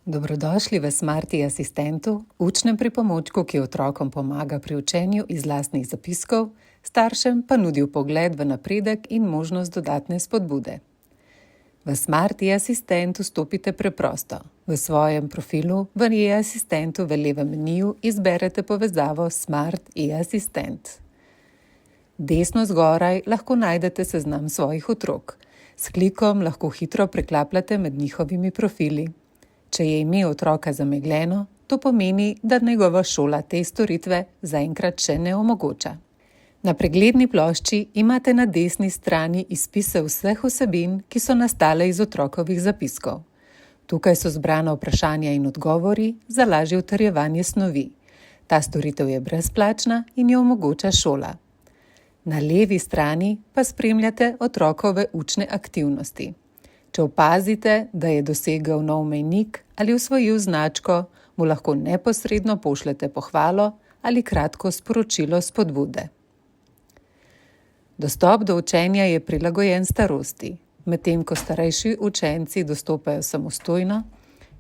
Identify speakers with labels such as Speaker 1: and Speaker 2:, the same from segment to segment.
Speaker 1: Dobrodošli v Smarty asistentu, učnem pripomočku, ki otrokom pomaga pri učenju iz lastnih zapiskov, staršem pa nudi vpogled v napredek in možnost dodatne spodbude. V Smarty asistentu stopite preprosto. V svojem profilu v e-asistentu v levem meniju izberete povezavo Smart e-asistent. Desno zgoraj lahko najdete seznam svojih otrok. S klikom lahko hitro preklapljate med njihovimi profili. Če je ime otroka zamegljeno, to pomeni, da njegova šola te storitve zaenkrat še ne omogoča. Na pregledni plošči imate na desni strani izpise vseh vsebin, ki so nastale iz otrokovih zapiskov. Tukaj so zbrana vprašanja in odgovori za lažje utrjevanje snovi. Ta storitev je brezplačna in jo omogoča šola. Na levi strani pa spremljate otrokove učne aktivnosti. Če opazite, da je dosegel nov mejnik ali osvojil značko, mu lahko neposredno pošljete pohvalo ali kratko sporočilo spodbude. Dostop do učenja je prilagojen starosti. Medtem ko starejši učenci dostopajo samostojno,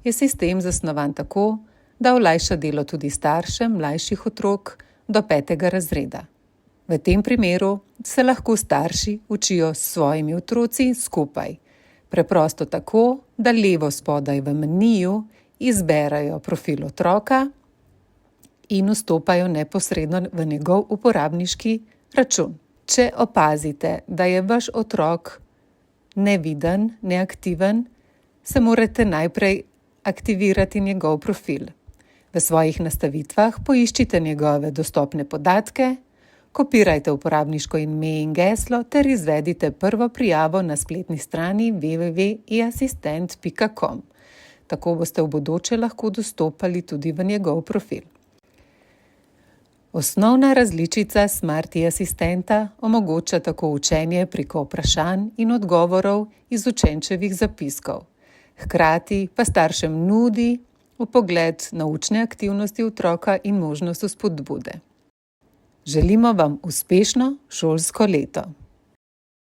Speaker 1: je sistem zasnovan tako, da olajša delo tudi staršem mlajših otrok do 5. razreda. V tem primeru se lahko starši učijo s svojimi otroci skupaj. Preprosto tako, da levo spodaj v meniju izberajo profil otroka in vstopajo neposredno v njegov uporabniški račun. Če opazite, da je vaš otrok neviden, neaktiven, se morate najprej aktivirati njegov profil. V svojih nastavitvah poiščite njegove dostopne podatke, kopirajte uporabniško ime in geslo ter izvedite prvo prijavo na spletni strani www.easistent.com. Tako boste v bodoče lahko dostopali tudi v njegov profil. Osnovna različica Smarty asistenta omogoča tako učenje preko vprašanj in odgovorov iz učenčevih zapiskov. Hkrati pa staršem nudi vpogled na učne aktivnosti otroka in možnost spodbude. Želimo vam uspešno šolsko leto.